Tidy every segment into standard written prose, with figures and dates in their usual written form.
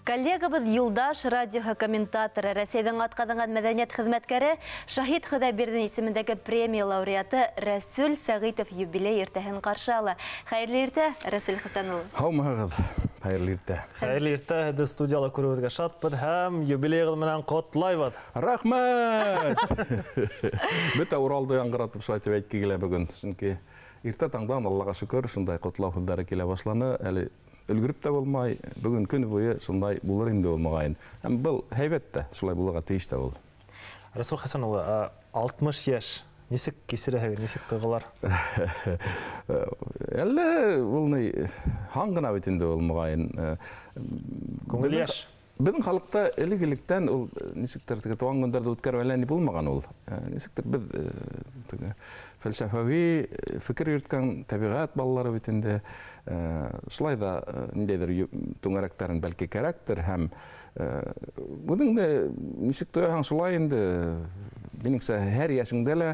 Коллегабыз Юлдаш радиоға комментаторы, Рәсейдің атқаданған мәдәниет хезмәткәре Шахид Худайбердин исемендәге премия лауреаты Рәсүл Сәғитов юбилей иртәһен қаршы ала. Хәйрле иртә, Рәсүл Хәсәнұлы. Һаумыгыз, хәйрле иртә. Хәйрле иртә, һәдә студияла күрүгезгә шатбыз һәм юбилейгыз менән котлайбыз. Рәхмәт! Бөтә Уралды яңгыратып шайтып әйтке килә бүген. Чөнки иртә таңдан Аллага шөкер, шундай котлау хәбәре килә башланы. Әле өлгүрүп тә булмай, бүген көн буе шундай булыр инде булмаган. Һәм бу һәйбәт тә, шулай булырга тиеш тә ул. Рәсүл Хәсәнұлы, 60 яшь. Нисек кисерәһең, нисек тойгылар? Әллә ул ни хангына бит инде булмаган. Күңел яшь. Безнең халыкта элек-электән ул нисектер туган көндәрдә үткәрүләр булмаган ул. Нисектер без фәлсәфәви фикер йөрткән табигать баллары бит инде шулай да ниндидер түңәрәктәрен бәлки характер һәм бүген дә нисек тояһаң шулай инде минеңсә һәр яшеңдә лә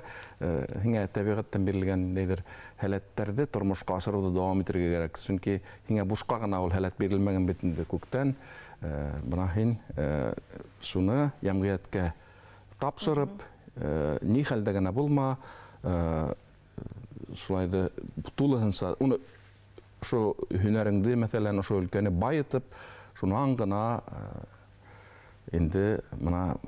һиңә табигатьтән бирелгән ниндидер һәләтләрне тормышка ашыруды дәвам итәргә кирәк. Чөнки һиңә бушка гына ул һәләт бирелмәгән бит инде күктән. Бына һин шуны ямгыятькә тапшырып, ни хәлдә генә булма, шулай да тулыһынса, уны шу һөнәреңде, мәсәлән, шу өлкәне байытып, шунан гына инде мына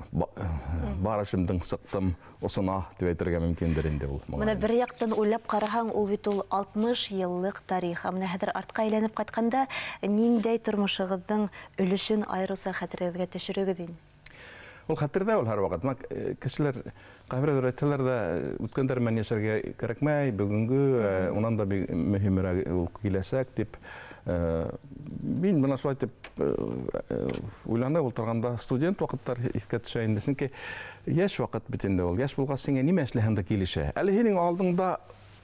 барышымдың сыктым, осына дип әйтергә мөмкиндер инде ул. Менә бер яктан уйлап караһаң, ул бит ул 60 еллык тарих. Менә хәзер артка әйләнеп кайтканда, ниндәй тормышыгызның өлешен айрылса хәтерегезгә төшерегез инде? Ул хәтердә ул һәр вакыт. Кешеләр кайбер рәтләрдә үткәндәр мен яшәргә кирәкмәй, бүгенге унан да мөһимрәк ул киләсәк дип мин бuna шулай дип уйланып утырганда студент вакыттар искә төшә инде. Чөнки яшь вакыт бит инде ул. Яшь булгач сиңа нимә эшләһәң дә килешә. Әле һинең алдыңда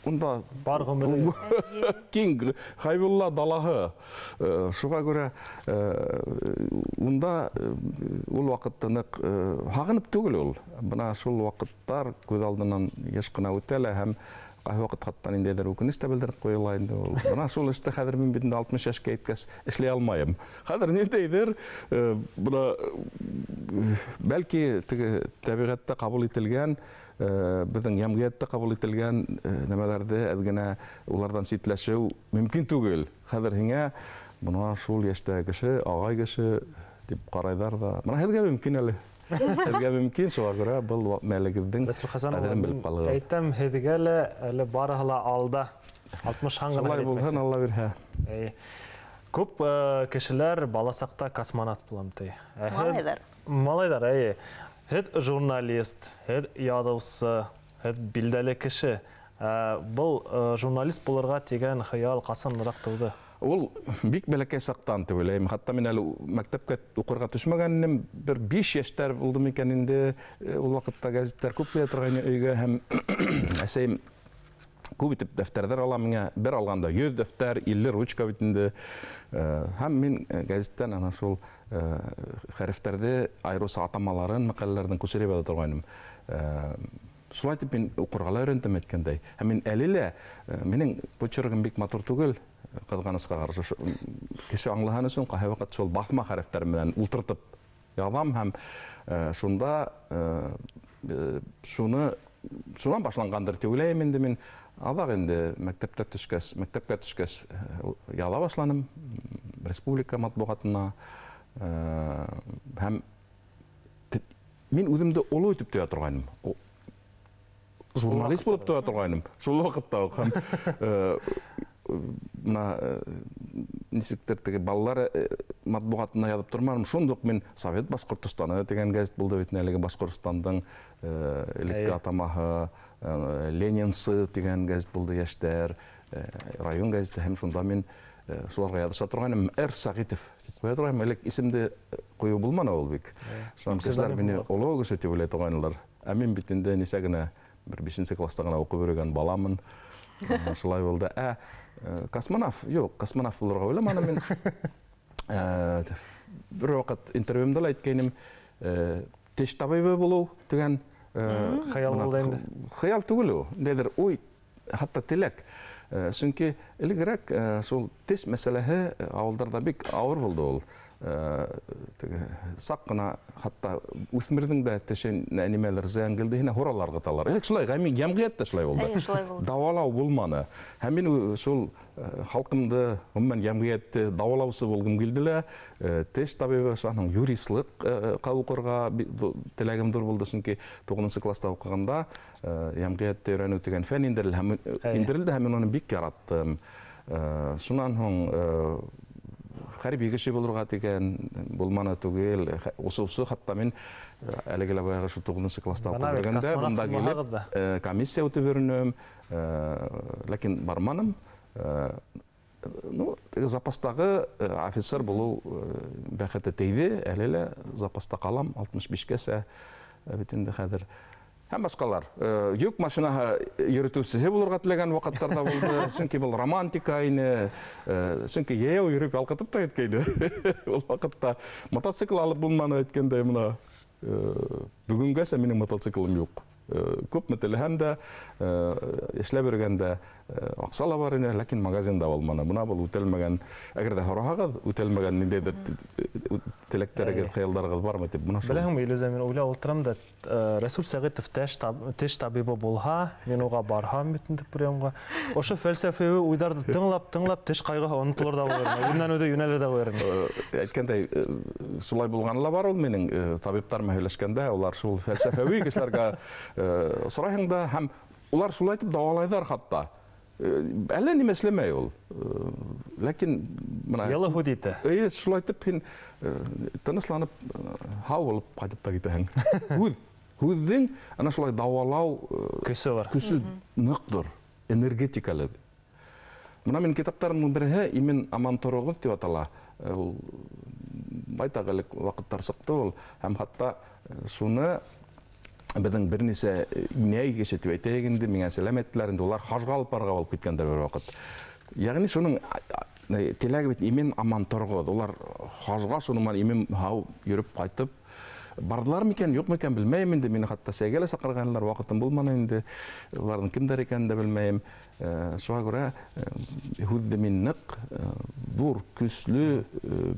унда бар гомере Кинг Хайбулла далаһы. Шуга күрә унда ул вакытта нык хагынып түгел ул. Бына шул вакыттар күз алдынан яшь кына үтәлә һәм кайһы вакыт хаттан индедер үкенеч тә белдереп куела инде ул. Бына шул эштә хәзер мин бит 60 яшькә иткәс эшли алмаем. Хәзер ниндидер бuna бәлки теге табигатьтә кабул ителгән безнең ямгыятьтә кабул ителгән нәмәләрдә әдгенә улардан ситләшү мөмкин түгел. Хәзер һиңә бuna шул яшьтә кеше, агай кеше дип карайлар да. Бuna һәргә мөмкин әле. Һәргә мөмкин шуңа күрә бу мәлегездән кадерен белеп калган. Әйтәм, һәргә әле барыһы ла алда. 60 хангына шулай булһын, Алла бирһә. Күп кешеләр баласакта космонавт булам ди. Малайдар. Малайдар, һәд журналист, һәд ядовсы, һәд билдәле кеше. Бу журналист булырга дигән хыял касанрак туды. Ул бик бәләкәй сактан дип уйлыйм. Хәтта мин әле мәктәпкә укырга төшмәгәннем, бер 5 яшьтәр булды микән инде. Ул вакытта газеттар күп килә торган өйгә һәм әсәем күп итеп дәфтәрләр ала миңа. Бер алганда 100 дәфтәр, 50 ручка бит инде. Һәм мин газеттан ана шул хәрефләрдә айрыса атамаларын, мәкаләләрдән күчереп ала торганым. Шулай дип мин укырга өйрәндем әйткәндәй. Һәм мин әле лә минең почеркым бик матур түгел. Кызганычка каршы кеше аңлаган өчен кайһы вакыт шул басма хәрефләр белән ултыртып язам һәм шунда шуннан башлангандыр дип уйлыйм инде мин. Алар инде мәктәпкә төшкәс яла башланым республика матбугатына һәм мин үземдә олы итеп тоя торганым. Журналист булып тоя торганым. Шул вакытта һәм нисектер теге балалар матбугатына язып тормадым. Шундук мин Совет Башкортостаны дигән газет булды бит әлеге Башкортостандың элекке атамаһы Ленинсы дигән газет булды яшьтәр, район газеты һәм шунда мин шуларга языша торганым. Сәгитов дип куя торган элек исемде кую булманы ул бик. Шуңа кешеләр мине олог кеше дип уйлый торганнар. Ә мин бит инде нисә генә бер 5нче класста гына укып йөргән баламын. Шулай булды. Космонавт, юк, космонавт булырга уйламадым мин. Бер вакыт интервьюмда әйткәнем, теш табибы булу дигән хыял булды инде. Хыял түгел ул. Нидер уй, хатта теләк. Чөнки элегрәк шул теш мәсьәләһе авылдарда бик авыр булды ул. сақ қына хатта үсмірдің де тешен әнимелер зиян келді, хина хоралар қыталар. Шылай, ғами ямғият та шылай болды. Давалау болманы. Әмін сол халқымды, ұммен ямғиятты давалаусы болғым келділі. Теш табиғы шағының юристлық қауқырға тіләгімдір болды, сүнке 9-шы класста оқығанда ямғиятты үйрену деген фән индірілді, әмін оны бик яраттым. Сонан хоң қарып егіші болырға деген болманы түгел, осы қатта мен әлігілі баяғы 9-шы класста оқығанда бұнда келіп комиссия өті көрінім, ләкин барманым. Запастағы офицер болу бәқеті тейді, әлелі запаста қалам 65-кесі бітінді қәдір. Һәм башкалар. Юк машинаға йөрөтүчесе булырга теләгән вакытларда булды. Чөнки бул романтика ине. Чөнки яяу йөреп алкытып та әйткәйде. Ул вакытта мотоцикл алып булманы әйткәндә менә бүгенгәсә минем мотоциклым юк. Күп мәтәле һәм дә эшләп йөргәндә аксала бар ине, ләкин магазинда булманы. Буна бул үтелмәгән, әгәр дә һорагыз, үтелмәгән ниндәйдер теләктәрегез, хыялдарыгыз бармы дип буна. Беләм, Илюза, мен уйлап ултырам да, Расул Сәгыйтов теш табибы булһа, мен уга барһам бит инде приемга. Ошо фәлсәфәви уйдарды тыңлап теш кайгы онытылыр да булыр. Юннан өйдә юнәлер дә булыр. Әйткәндәй, шулай булганлар бар ул минең табиптар мәһәлләшкәндә, улар шул фәлсәфәви кешеләргә сорайһыңда һәм улар шулай итеп давалайдар хатта. Әллә нимә эшләмәй ул. Ләкин менә Ялы худите. Шулай итеп һин тынысланып, һау булып кайтып та китәһең. Һүҙҙең ана шулай давалау көсө бар. Көсө ныҡтыр, энергетикалы. Менә минең китаптарымның береһе Имен аман торығыз дип атала. Ул байтак элек вакыттар сыҡты ул һәм хатта шуны беҙҙең бер нисә инәй кеше тип әйтәйек инде, миңә сәләм әйттеләр инде, улар хажға алып барырға булып киткәндәр бер ваҡыт. Яғни шуның теләге бит Имен аман торғоҙ. Улар хажға шуныман Имен һау йөрөп ҡайтып бардылар микән, юҡ микән белмәйем инде. Мине хатта сәйгә лә саҡырғанлар, ваҡытым булманы инде. Уларҙың кемдәр икәнен дә белмәйем. Шуға күрә һүҙҙе мин ныҡ, ҙур, көслө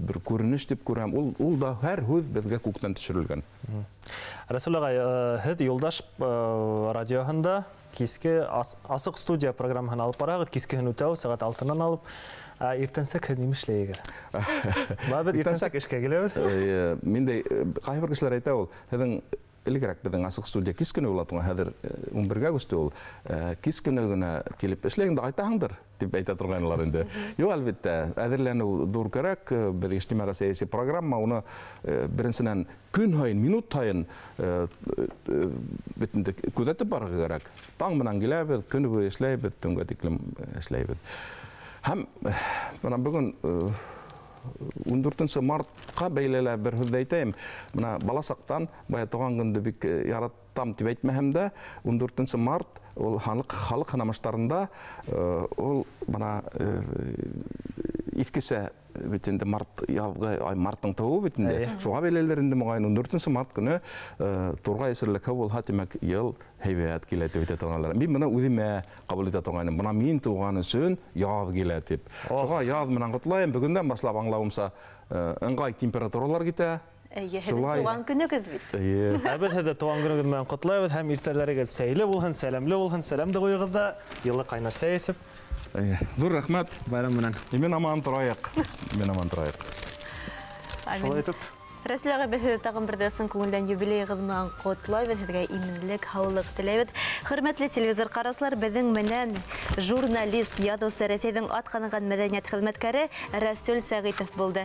бер күренеш дип күрәм. Ул да һәр һүҙ беҙгә күктән төшөрөлгән. Расул ағай, һеҙ Юлдаш радиоһында киске асыҡ студия программаһын алып барағыҙ, кискеһен үтәү, сәғәт 6-нан алып. Иртәнсәк һеҙ нимә эшләйегеҙ? Бабыҙ иртәнсәк эшкә киләбеҙ. Миндәй ҡайһы бер кешеләр әйтә ул, һеҙҙең элегерәк беҙҙең асыҡ студия кис көне була туңа, хәҙер 11-гә күсте ул. Кис көне генә килеп эшләйһең дә ҡайтаһыңдыр дип әйтә торғайнылар инде. Юҡ, әлбиттә, әҙерләнеү ҙур кәрәк. Беҙ ижтимағи сәйәси программа, уны беренсенән көн һайын, минут һайын күҙәтеп барырға кәрәк. Таң менән киләбеҙ, көнө буйы эшләйбеҙ, төнгә тиклем эшләйбеҙ. Һәм бөгөн 14 мартҡа бәйлелә бер һүҙ әйтәйем. Бына бала саҡтан, бая тыуған көндө бик яраттам тип әйтмәһәм дә, 14 март ул халыҡ һынамыштарында ул бына иҫкесә бит инде марттың тыуы бит инде. Шуға бәйлеләр инде моғайын 14 март көнө турға эсерлеккә булһа, тимәк, йыл һәйбәт килә дип әйтә торғанлар. Мин бына үҙемә ҡабул итә торғайным. Бына мин тыуған өсөн яҙ килә дип. Шуға яҙ менән ҡотлайым. Бөгөндән башлап аңлауымса ыңғай температуралар китә. Һеҙҙең тыуған көнөгөҙ бит. Беҙ һеҙҙе тыуған көнөгөҙ менән ҡотлайбыҙ һәм иртәләрегеҙ сәйле булһын, сәләмле булһын, сәләм дә ҡуйығыҙ да, йылы ҡайнар сәй эсеп. Ҙур рәхмәт. Байрам менән. Имен аман торайыҡ. Имен аман торайыҡ. Шулай итеп. Расул ағай, беҙ һеҙҙе тағын берҙә ысын күңелдән юбилейығыҙ менән ҡотлайбыҙ, һеҙгә именлек, һаулыҡ теләйбеҙ. Хөрмәтле телевизор ҡарасылар, беҙҙең менән журналист, яҙыусы, Рәсәйҙең атҡаҙанған мәҙәниәт хеҙмәткәре Расул Сәғитов булды.